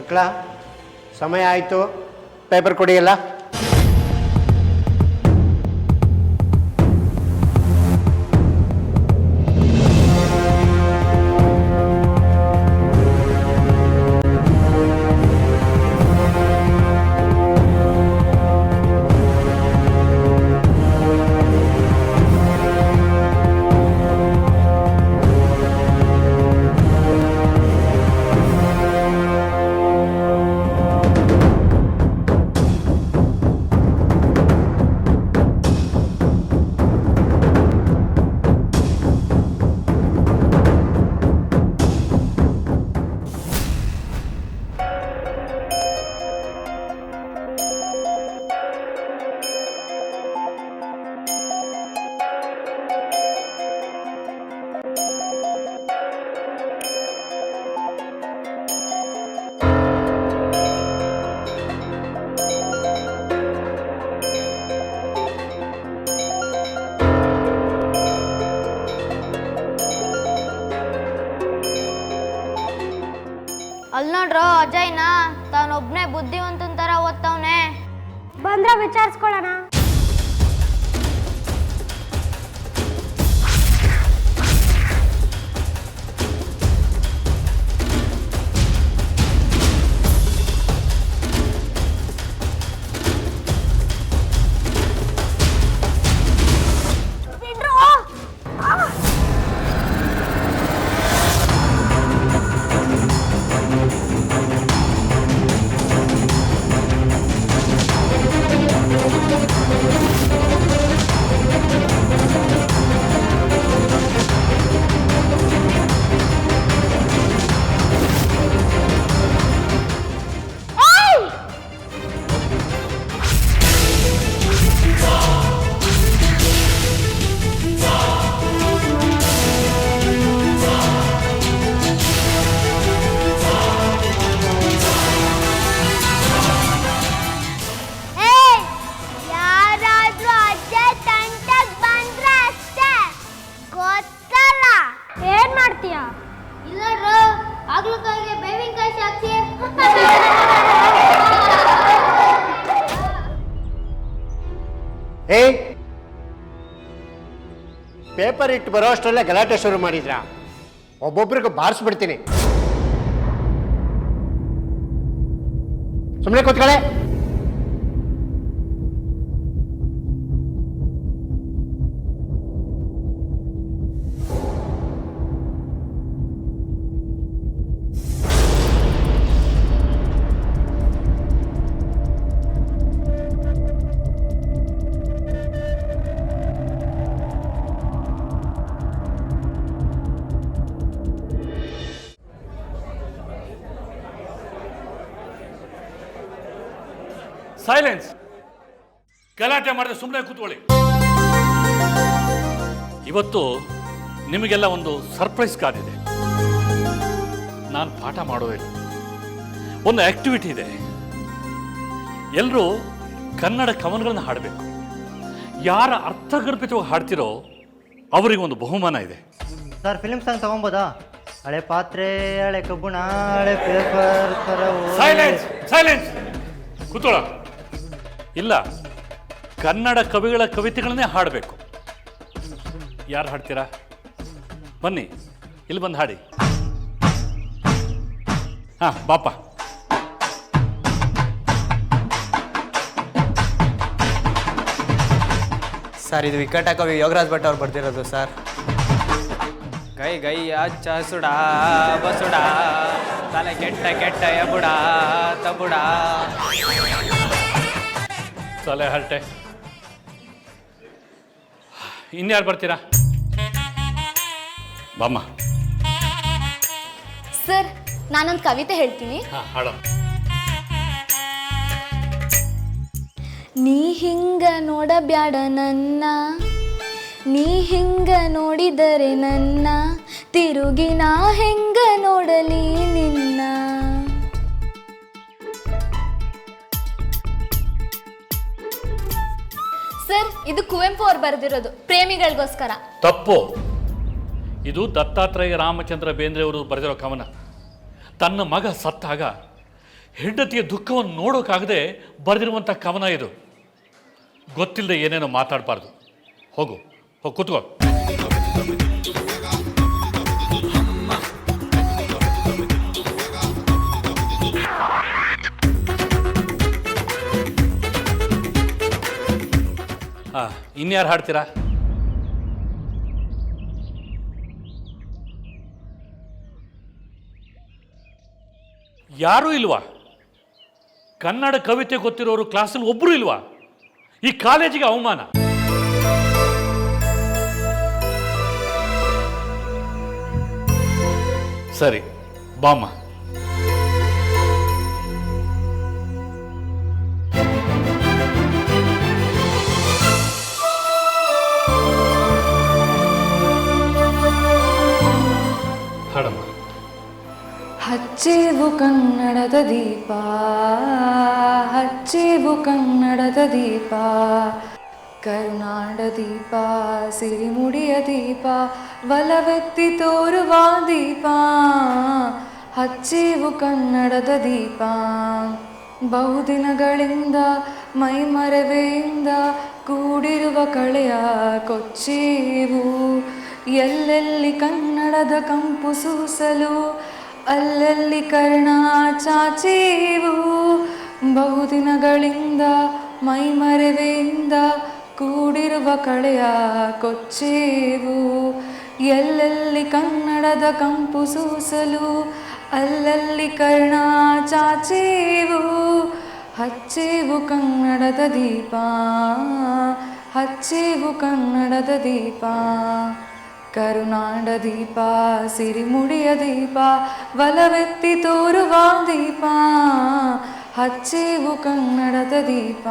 ಮಕ್ಕಳ ಸಮಯ ಆಯಿತು, ಪೇಪರ್ ಕೊಡಿ ಎಲ್ಲ. ಅಲ್ಲಿ ನೋಡ್ರೋ ಅಜಯ್ನ ತಾನೊಬ್ನೇ ಬುದ್ಧಿವಂತನ ತರ ಓದ್ತವನೆ. ಬಂದ್ರ ವಿಚಾರಿಸ್ಕೊಳ್ಳೋಣ. ಏಯ್, ಪೇಪರ್ ಇಟ್ಟು ಬರೋ ಅಷ್ಟರಲ್ಲೇ ಗಲಾಟೆ ಶುರು ಮಾಡಿದ್ರಾ? ಒಬ್ಬೊಬ್ರಿಗೆ ಬಾರಿಸ್ಬಿಡ್ತೀನಿ. ಸುಮ್ಮನೆ ಕೂತ್ಕೊಳ್ಳೆ. ಸೈಲೆನ್ಸ್. ಗಲಾಟೆ ಮಾಡದೆ ಸುಮ್ಮನೆ ಕೂತ್ಕೊಳ್ಳಿ. ಇವತ್ತು ನಿಮಗೆಲ್ಲ ಒಂದು ಸರ್ಪ್ರೈಸ್ ಕಾದಿದೆ. ನಾನು ಪಾಠ ಮಾಡೋದಿಲ್ಲ, ಒಂದು ಆಕ್ಟಿವಿಟಿ ಇದೆ. ಎಲ್ಲರೂ ಕನ್ನಡ ಕವನಗಳನ್ನು ಹಾಡಬೇಕು. ಯಾರ ಅರ್ಥಗರ್ಭಿತವಾಗಿ ಹಾಡ್ತಿರೋ ಅವರಿಗೆ ಒಂದು ಬಹುಮಾನ ಇದೆ. ಸರ್, ಫಿಲ್ಮ್ ಸಾಂಗ್ ತಗೊಬೋದಾ? ಹಳೆ ಪಾತ್ರೆ, ಹಳೆ ಕಬ್ಬುಣ, ಹಳೆ ಪೇಪರ್ ಥರ. Silence, silence. ಕೂತ್ಕೊಳ್ಳ. ಇಲ್ಲ, ಕನ್ನಡ ಕವಿಗಳ ಕವಿತೆಗಳನ್ನೇ ಹಾಡಬೇಕು. ಯಾರು ಹಾಡ್ತೀರಾ? ಬನ್ನಿ, ಇಲ್ಲಿ ಬಂದು ಹಾಡಿ. ಹಾ, ಬಾಪ. ಸರ್, ಇದು ವಿಕಟ ಕವಿ ಯೋಗರಾಜ್ ಭಟ್ ಅವ್ರು ಬರ್ದಿರೋದು ಸರ್. ಗೈ ಗೈ ಅಚ್ಚ ಸುಡ ಬಸುಡ, ತಲೆ ಕೆಟ್ಟ ಕೆಟ್ಟ ಎಬುಡ ತಬುಡ. ತಲೆ ಹರಟೆ. ಇನ್ಯಾರು ಬರ್ತೀರಾ? ಬಾಮ್ಮ. ಸರ್, ನಾನೊಂದು ಕವಿತೆ ಹೇಳ್ತೀನಿ. ಹಾ, ಹಾಡು. ನೀ ಹಿಂಗ ನೋಡಬ್ಯಾಡ ನನ್ನ, ನೀ ಹಿಂಗ ನೋಡಿದರೆ ನನ್ನ, ತಿರುಗಿ ನಾ ಹೆಂಗ ನೋಡಲಿ ನಿನ್ನ. ಸರ್, ಇದು ಕುವೆಂಪು ಅವ್ರು ಬರೆದಿರೋದು, ಪ್ರೇಮಿಗಳಿಗೋಸ್ಕರ. ತಪ್ಪು. ಇದು ದತ್ತಾತ್ರೇಯ ರಾಮಚಂದ್ರ ಬೇಂದ್ರೆ ಅವರು ಬರೆದಿರೋ ಕವನ. ತನ್ನ ಮಗ ಸತ್ತಾಗ ಹೆಂಡತಿಯ ದುಃಖವನ್ನು ನೋಡೋಕ್ಕಾಗದೆ ಬರೆದಿರುವಂಥ ಕವನ ಇದು. ಗೊತ್ತಿಲ್ಲದೆ ಏನೇನೋ ಮಾತಾಡಬಾರ್ದು. ಹೋಗು, ಹೋಗಿ ಕೂತ್ಕೋ. ಇನ್ಯಾರು ಹಾಡ್ತೀರಾ? ಯಾರೂ ಇಲ್ವಾ? ಕನ್ನಡ ಕವಿತೆ ಗೊತ್ತಿರೋರು ಕ್ಲಾಸಲ್ಲಿ ಒಬ್ಬರು ಇಲ್ವಾ? ಈ ಕಾಲೇಜಿಗೆ ಅವಮಾನ. ಸರಿ, ಬಾಮ್ಮ. ಹಾಡಮ್ಮ. ಹಚ್ಚೇವು ಕನ್ನಡದ ದೀಪ, ಹಚ್ಚೇವು ಕನ್ನಡದ ದೀಪ, ಕರುನಾಡ ದೀಪ, ಸಿರಿಮುಡಿಯ ದೀಪ, ಬಲವೆತ್ತಿ ತೋರುವ ದೀಪ, ಹಚ್ಚೇವು ಕನ್ನಡದ ದೀಪ. ಬಹುದಿನಗಳಿಂದ ಮೈಮರೆವೆಯಿಂದ ಕೂಡಿರುವ ಕಳೆಯ ಕೊಚ್ಚೇವು, ಎಲ್ಲೆಲ್ಲಿ ಕನ್ನಡದ ಕಂಪು ಸೂಸಲು ಅಲ್ಲಲ್ಲಿ ಕರ್ಣ ಚಾಚೇವು. ಬಹುದಿನಗಳಿಂದ ಮೈಮರೆವೆಯಿಂದ ಕೂಡಿರುವ ಕಳೆಯ ಕೊಚ್ಚೇವು, ಎಲ್ಲೆಲ್ಲಿ ಕನ್ನಡದ ಕಂಪು ಸೂಸಲು ಅಲ್ಲಲ್ಲಿ ಕರ್ಣ ಚಾಚೇವು. ಹಚ್ಚೇವು ಕನ್ನಡದ ದೀಪ, ಹಚ್ಚೇವು ಕನ್ನಡದ ದೀಪ, ಕರುನಾಡ ದೀಪ, ಸಿರಿಮುಡಿಯ ದೀಪ, ಬಲವೆತ್ತಿ ತೋರುವ ದೀಪ, ಹಚ್ಚೇವು ಕನ್ನಡದ ದೀಪ,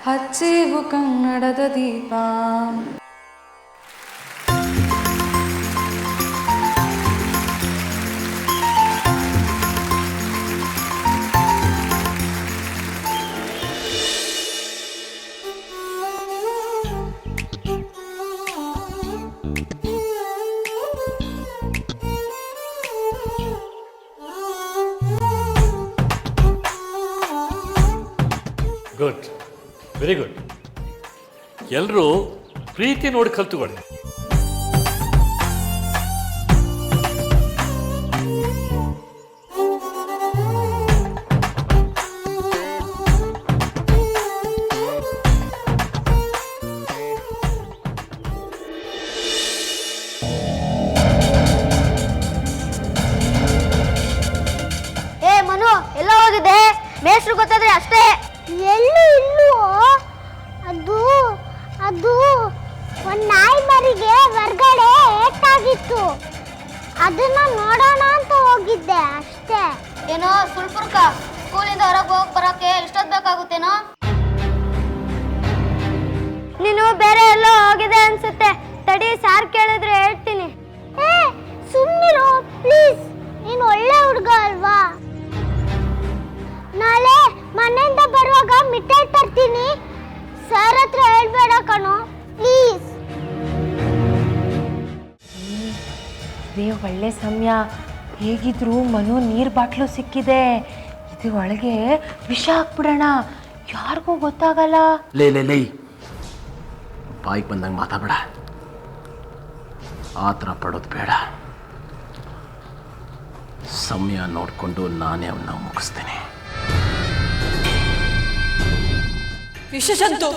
ಹಚ್ಚೇವು ಕನ್ನಡದ ದೀಪ. Good, very good. ಎಲ್ಲರೂ ಪ್ರೀತಿ ನೋಡಿ ಕಲ್ತುಕೊಳ್ಳಿ. ಏ ಮನು, ಎಲ್ಲ ಹೋಗಿದೆ? ಮೇಷ್ಟ್ರು ಗೊತ್ತಾದ್ರೆ ಅಷ್ಟೇ. ಎಲ್ಲೂ ಇಲ್ಲೂ ಅದು ಅದು ಒಂದು ನಾಯಿ ಮರಿಗೆ ಹೊರ್ಗಡೆ ಏಟಾಗಿತ್ತು, ಅದನ್ನ ನೋಡೋಣ ಅಂತ ಹೋಗಿದ್ದೆ ಅಷ್ಟೇ. ಏನೋ ಸುಳ್ಪುರ್ಕ, ಸ್ಕೂಲಿಂದ ಹೊರಗೆ ಹೋಗಿ ಬರೋಕೆ ಎಷ್ಟೊತ್ತು ಬೇಕಾಗುತ್ತೇನೋ? ನೀನು ಬೇರೆ ಎಲ್ಲೋ ಹೋಗಿದೆ ಅನ್ಸುತ್ತೆ. ತಡಿ, ಸಾರ್ ಕೇಳಿದ್ರೆ ಹೇಳ್ತೀನಿ. ಏ ಸುಮ್ಮನಿರು ಪ್ಲೀಸ್, ನೀನು ಒಳ್ಳೆ ಹುಡುಗ ಅಲ್ವಾ? ನಾಳೆ ಮನೆಯಿಂದ ಬರುವಾಗ ಮಿಠಾಯಿ ತರ್ತೀನಿ, ಸರ್ ಹತ್ರ ಹೇಳ್ಬೇಡ ಕಣೋ ಪ್ಲೀಸ್. ಇದೇ ಒಳ್ಳೆ ಸಮಯ. ಹೇಗಿದ್ರು ಮನು ನೀರು ಬಾಟ್ಲು ಸಿಕ್ಕಿದೆ, ಇದು ಒಳಗೆ ವಿಷ ಹಾಕ್ಬಿಡೋಣ, ಯಾರಿಗೂ ಗೊತ್ತಾಗಲ್ಲ. ಲೇ ಲೇ ಲೇ, ಬಾಯಿಗೆ ಬಂದಂಗೆ ಮಾತಾಡಬೇಡ, ಆ ಥರ ಪಡೋದು ಬೇಡ. ಸಮಯ ನೋಡಿಕೊಂಡು ನಾನೇ ಅವನ್ನ ಮುಗಿಸ್ತೇನೆ. ವಿಷ ಜಂತು